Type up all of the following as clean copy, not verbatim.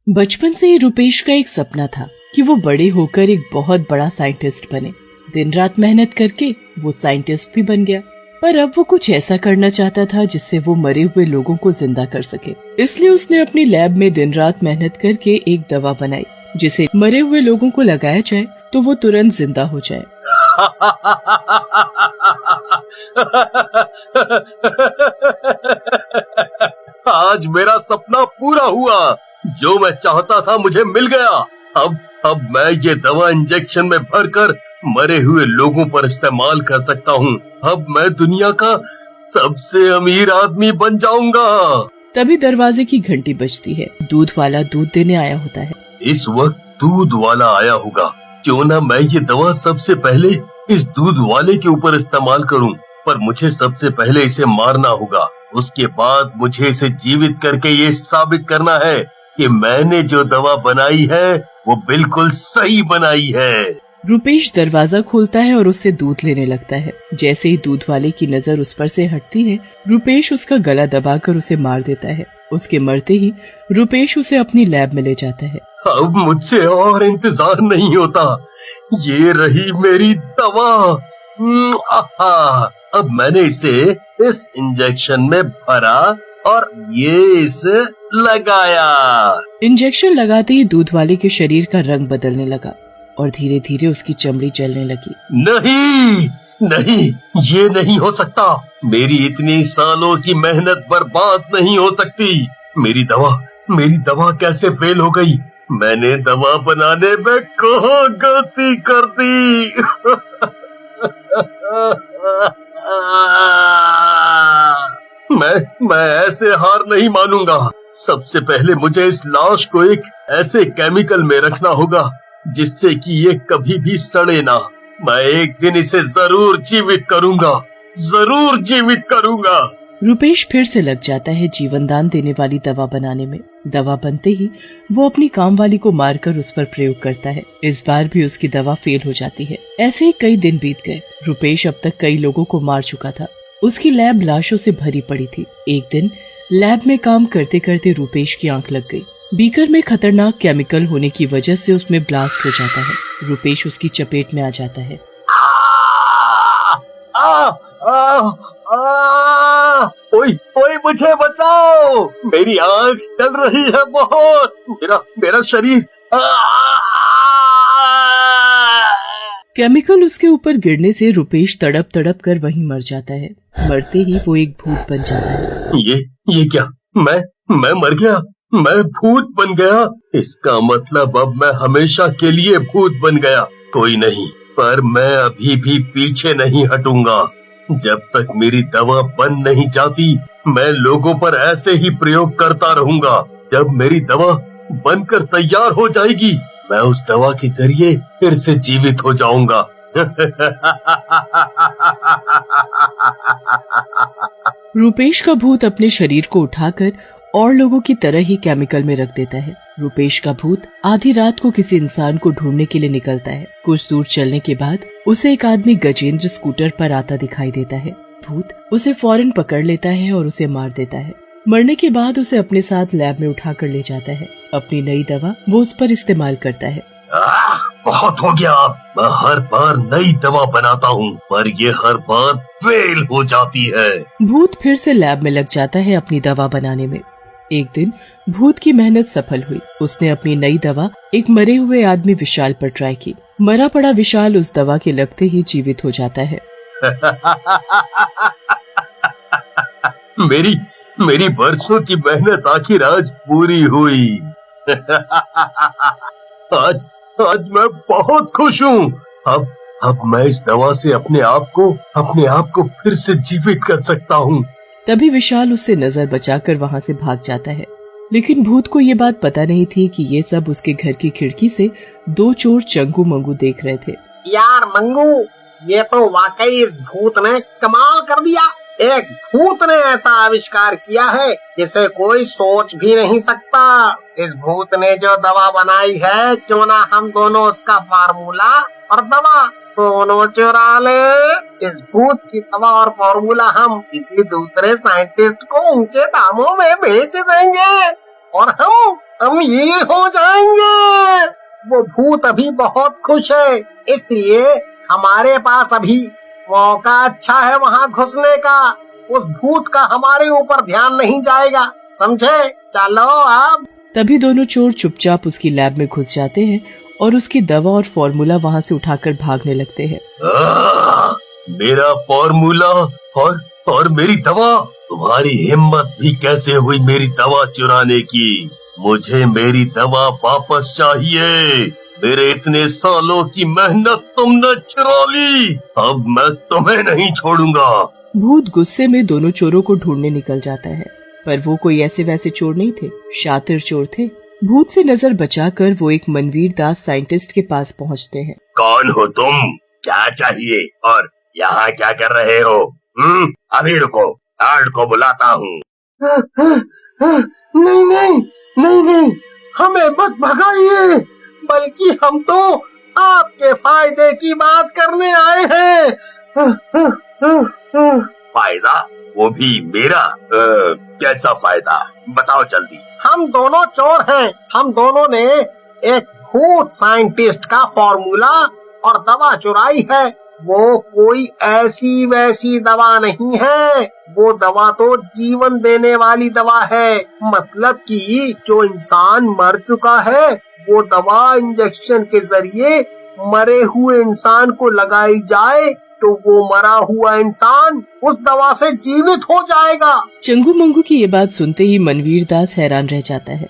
बचपन से ही रुपेश का एक सपना था कि वो बड़े होकर एक बहुत बड़ा साइंटिस्ट बने। दिन रात मेहनत करके वो साइंटिस्ट भी बन गया, पर अब वो कुछ ऐसा करना चाहता था जिससे वो मरे हुए लोगों को जिंदा कर सके। इसलिए उसने अपनी लैब में दिन रात मेहनत करके एक दवा बनाई जिसे मरे हुए लोगों को लगाया जाए तो वो तुरंत जिंदा हो जाए। आज मेरा सपना पूरा हुआ। जो मैं चाहता था मुझे मिल गया। अब मैं ये दवा इंजेक्शन में भरकर मरे हुए लोगों पर इस्तेमाल कर सकता हूँ। अब मैं दुनिया का सबसे अमीर आदमी बन जाऊंगा। तभी दरवाजे की घंटी बजती है। दूध वाला दूध देने आया होता है। इस वक्त दूध वाला आया होगा। क्यों ना मैं ये दवा सबसे पहले इस दूध वाले के ऊपर इस्तेमाल करूं, पर मुझे सबसे पहले इसे मारना होगा। उसके बाद मुझे इसे जीवित करके ये साबित करना है कि मैंने जो दवा बनाई है वो बिल्कुल सही बनाई है। रुपेश दरवाजा खोलता है और उससे दूध लेने लगता है। जैसे ही दूध वाले की नजर उस पर से हटती है, रुपेश उसका गला दबाकर उसे मार देता है। उसके मरते ही रुपेश उसे अपनी लैब में ले जाता है। अब मुझसे और इंतजार नहीं होता। ये रही मेरी दवा। अब मैंने इसे इस इंजेक्शन में भरा और ये इसे लगाया। इंजेक्शन लगाते ही दूध वाले के शरीर का रंग बदलने लगा और धीरे धीरे उसकी चमड़ी जलने लगी। नहीं, ये नहीं हो सकता। मेरी इतनी सालों की मेहनत बर्बाद नहीं हो सकती। मेरी दवा कैसे फेल हो गई? मैंने दवा बनाने में कहाँ गलती कर दी? मैं ऐसे हार नहीं मानूंगा। सबसे पहले मुझे इस लाश को एक ऐसे केमिकल में रखना होगा जिससे कि ये कभी भी सड़े ना। मैं एक दिन इसे जरूर जीवित करूंगा। रुपेश फिर से लग जाता है जीवन दान देने वाली दवा बनाने में। दवा बनते ही वो अपनी काम वाली को मारकर उस पर प्रयोग करता है। इस बार भी उसकी दवा फेल हो जाती है। ऐसे ही कई दिन बीत गए। रुपेश अब तक कई लोगों को मार चुका था। उसकी लैब लाशों से भरी पड़ी थी। एक दिन लैब में काम करते करते रुपेश की आंख लग गई। बीकर में खतरनाक केमिकल होने की वजह से उसमें ब्लास्ट हो जाता है। रुपेश उसकी चपेट में आ जाता है। ओए मुझे बचाओ। मेरी आंख जल रही है बहुत। मेरा शरीर। केमिकल उसके ऊपर गिरने से रुपेश तड़प तड़प कर वहीं मर जाता है। मरते ही वो एक भूत बन जाता है। ये क्या? मैं मर गया? मैं भूत बन गया? इसका मतलब अब मैं हमेशा के लिए भूत बन गया। कोई नहीं, पर मैं अभी भी पीछे नहीं हटूंगा। जब तक मेरी दवा बन नहीं जाती, मैं लोगों पर ऐसे ही प्रयोग करता रहूंगा। जब मेरी दवा बनकर तैयार हो जाएगी, मैं उस दवा के जरिए फिर से जीवित हो जाऊंगा। रुपेश का भूत अपने शरीर को उठाकर और लोगों की तरह ही केमिकल में रख देता है। रुपेश का भूत आधी रात को किसी इंसान को ढूंढने के लिए निकलता है। कुछ दूर चलने के बाद उसे एक आदमी गजेंद्र स्कूटर पर आता दिखाई देता है। भूत उसे फौरन पकड़ लेता है और उसे मार देता है। मरने के बाद उसे अपने साथ लैब में उठाकर ले जाता है। अपनी नई दवा वो उस पर इस्तेमाल करता है। बहुत हो गया। मैं हर बार नई दवा बनाता हूँ, पर ये हर बार फेल हो जाती है। भूत फिर से लैब में लग जाता है अपनी दवा बनाने में। एक दिन भूत की मेहनत सफल हुई। उसने अपनी नई दवा एक मरे हुए आदमी विशाल पर ट्राई की। मरा पड़ा विशाल उस दवा के लगते ही जीवित हो जाता है। मेरी बरसों की मेहनत आखिर आज पूरी हुई। आज मैं बहुत खुश हूँ। अब मैं इस दवा से अपने आप को फिर से जीवित कर सकता हूँ। तभी विशाल उससे नजर बचाकर वहाँ से भाग जाता है। लेकिन भूत को ये बात पता नहीं थी कि ये सब उसके घर की खिड़की से दो चोर चंगू मंगू देख रहे थे। यार मंगू, ये तो वाकई इस भूत ने कमाल कर दिया। एक भूत ने ऐसा आविष्कार किया है जिसे कोई सोच भी नहीं सकता। इस भूत ने जो दवा बनाई है, क्यों ना हम दोनों उसका फार्मूला और दवा दोनों चुरा ले। इस भूत की दवा और फार्मूला हम किसी दूसरे साइंटिस्ट को ऊंचे दामों में बेच देंगे और हम अमीर हो जाएंगे। वो भूत अभी बहुत खुश है, इसलिए हमारे पास अभी मौका अच्छा है वहाँ घुसने का। उस भूत का हमारे ऊपर ध्यान नहीं जाएगा, समझे? चलो अब। तभी दोनों चोर चुपचाप उसकी लैब में घुस जाते हैं और उसकी दवा और फॉर्मूला वहाँ से उठाकर भागने लगते हैं। मेरा फॉर्मूला और मेरी दवा! तुम्हारी हिम्मत भी कैसे हुई मेरी दवा चुराने की? मुझे मेरी दवा वापस चाहिए। मेरे इतने सालों की मेहनत तुमने चुरा ली, अब मैं तुम्हें नहीं छोड़ूंगा। भूत गुस्से में दोनों चोरों को ढूंढने निकल जाता है, पर वो कोई ऐसे वैसे चोर नहीं थे, शातिर चोर थे। भूत से नजर बचाकर वो एक मनवीर दास साइंटिस्ट के पास पहुंचते हैं। कौन हो तुम? क्या चाहिए और यहाँ क्या कर रहे हो? अभी रुको, गार्ड को बुलाता हूँ। नहीं, हमें मत भगाइए, बल्कि हम तो आपके फायदे की बात करने आए हैं। फायदा? वो भी मेरा? कैसा फायदा? बताओ जल्दी। हम दोनों चोर हैं। हम दोनों ने एक भूत साइंटिस्ट का फॉर्मूला और दवा चुराई है। वो कोई ऐसी वैसी दवा नहीं है, वो दवा तो जीवन देने वाली दवा है। मतलब कि जो इंसान मर चुका है, वो दवा इंजेक्शन के जरिए मरे हुए इंसान को लगाई जाए तो वो मरा हुआ इंसान उस दवा से जीवित हो जाएगा। चंगू मंगू की ये बात सुनते ही मनवीर दास हैरान रह जाता है।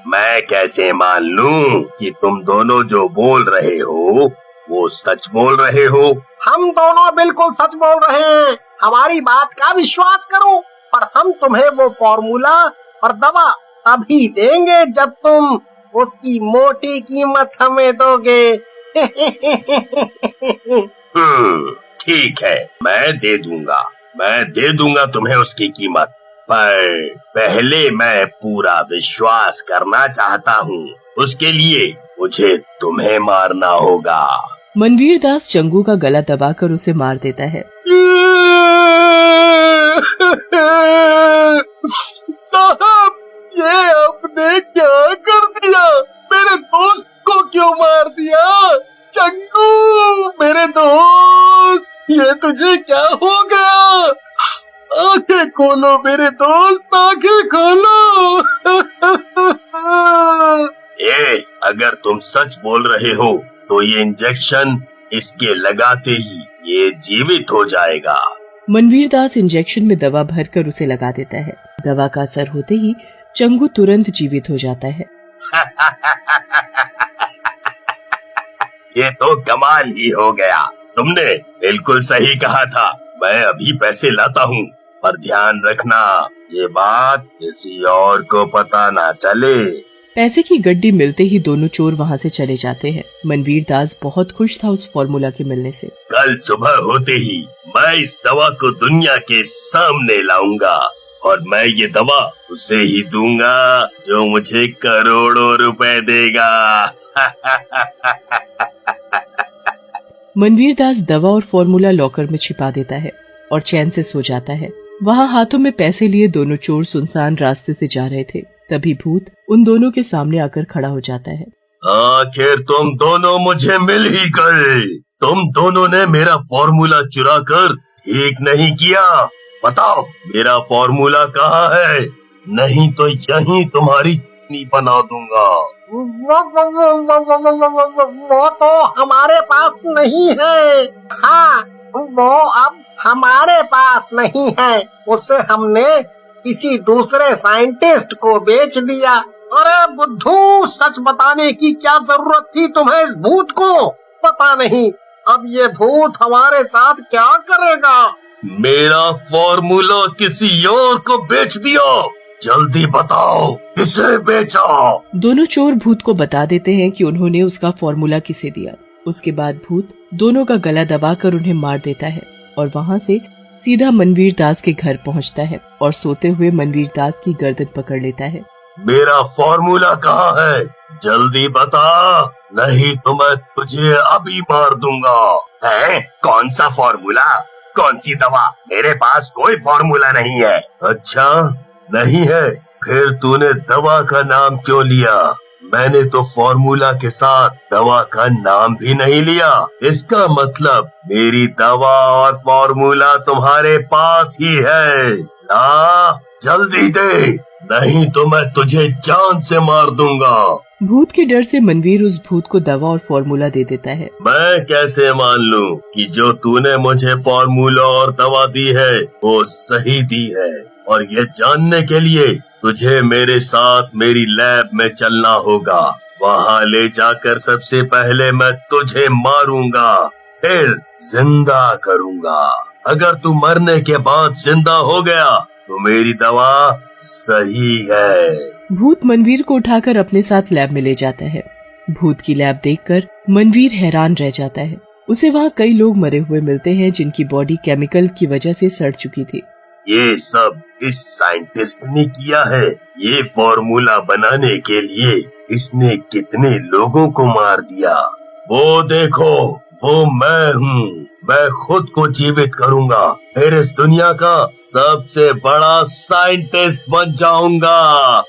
मैं कैसे मान लूं कि तुम दोनों जो बोल रहे हो वो सच बोल रहे हो? हम दोनों बिल्कुल सच बोल रहे हैं, हमारी बात का विश्वास करो। और हम तुम्हें वो फॉर्मूला और दवा अभी देंगे जब तुम उसकी मोटी कीमत हमें दोगे। ठीक है, मैं दे दूंगा तुम्हें उसकी कीमत, पर पहले मैं पूरा विश्वास करना चाहता हूँ। उसके लिए मुझे तुम्हें मारना होगा। मनवीर दास चंगू का गला दबाकर उसे मार देता है। साहब, ये आपने क्या कर दिया? मेरे दोस्त को क्यों मार दिया? चंगू मेरे दोस्त, ये तुझे क्या हो गया? आंखें खोलो मेरे दोस्त, आंखें खोलो। अगर तुम सच बोल रहे हो तो ये इंजेक्शन इसके लगाते ही ये जीवित हो जाएगा। मनवीर दास इंजेक्शन में दवा भरकर उसे लगा देता है। दवा का असर होते ही चंगू तुरंत जीवित हो जाता है। ये तो कमाल ही हो गया। तुमने बिल्कुल सही कहा था। मैं अभी पैसे लाता हूँ, पर ध्यान रखना ये बात किसी और को पता ना चले। पैसे की गड्डी मिलते ही दोनों चोर वहाँ से चले जाते हैं। मनवीर दास बहुत खुश था उस फॉर्मूला के मिलने से। कल सुबह होते ही मैं इस दवा को दुनिया के सामने लाऊंगा और मैं ये दवा उसे ही दूंगा जो मुझे करोड़ों रुपए देगा। मनवीर दास दवा और फॉर्मूला लॉकर में छिपा देता है और चैन से सो जाता है। वहाँ हाथों में पैसे लिए दोनों चोर सुनसान रास्ते से जा रहे थे। तभी भूत उन दोनों के सामने आकर खड़ा हो जाता है। आखिर तुम दोनों मुझे मिल ही गए। तुम दोनों ने मेरा फॉर्मूला चुरा कर ठीक नहीं किया। बताओ मेरा फॉर्मूला कहाँ है? नहीं तो यहीं तुम्हारी चटनी बना दूंगा। वो तो हमारे पास नहीं है। हाँ, वो अब हमारे पास नहीं है। उसे हमने किसी दूसरे साइंटिस्ट को बेच दिया। अरे बुद्धू, सच बताने की क्या जरूरत थी तुम्हें इस भूत को? पता नहीं अब ये भूत हमारे साथ क्या करेगा। मेरा फॉर्मूला किसी और को बेच दिया। जल्दी बताओ किसे बेचा? दोनों चोर भूत को बता देते हैं कि उन्होंने उसका फॉर्मूला किसे दिया। उसके बाद भूत दोनों का गला दबाकर उन्हें मार देता है और वहाँ से सीधा मनवीर दास के घर पहुँचता है और सोते हुए मनवीर दास की गर्दन पकड़ लेता है। मेरा फॉर्मूला कहाँ है? जल्दी बता, नहीं तो मैं तुझे अभी मार दूंगा। है? कौन सा फॉर्मूला? कौन सी दवा? मेरे पास कोई फॉर्मूला नहीं है। अच्छा नहीं है, फिर तूने दवा का नाम क्यों लिया? मैंने तो फॉर्मूला के साथ दवा का नाम भी नहीं लिया। इसका मतलब मेरी दवा और फॉर्मूला तुम्हारे पास ही है। जल्दी दे, नहीं तो मैं तुझे जान से मार दूंगा। भूत के डर से मनवीर उस भूत को दवा और फॉर्मूला दे देता है। मैं कैसे मान लूं कि जो तूने मुझे फॉर्मूला और दवा दी है वो सही दी है? और ये जानने के लिए तुझे मेरे साथ मेरी लैब में चलना होगा। वहाँ ले जाकर सबसे पहले मैं तुझे मारूंगा, फिर जिंदा करूंगा। अगर तू मरने के बाद जिंदा हो गया तो मेरी दवा सही है। भूत मनवीर को उठाकर अपने साथ लैब में ले जाता है। भूत की लैब देखकर मनवीर हैरान रह जाता है। उसे वहाँ कई लोग मरे हुए मिलते हैं जिनकी बॉडी केमिकल की वजह से सड़ चुकी थी। ये सब इस साइंटिस्ट ने किया है। ये फॉर्मूला बनाने के लिए इसने कितने लोगों को मार दिया। वो देखो, वो मैं हूँ। मैं खुद को जीवित करूंगा, फिर इस दुनिया का सबसे बड़ा साइंटिस्ट बन जाऊंगा।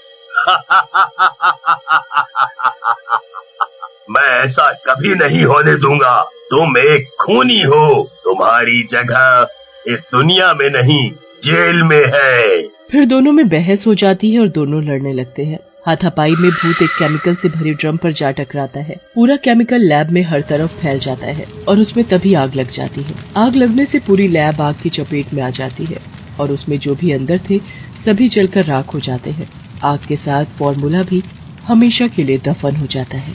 मैं ऐसा कभी नहीं होने दूंगा। तुम एक खूनी हो। तुम्हारी जगह इस दुनिया में नहीं, जेल में है। फिर दोनों में बहस हो जाती है और दोनों लड़ने लगते हैं। हाथापाई में भूत एक केमिकल से भरे ड्रम पर जा टकराता है। पूरा केमिकल लैब में हर तरफ फैल जाता है और उसमें तभी आग लग जाती है। आग लगने से पूरी लैब आग की चपेट में आ जाती है और उसमें जो भी अंदर थे सभी जलकर राख हो जाते हैं। आग के साथ फॉर्मूला भी हमेशा के लिए दफन हो जाता है।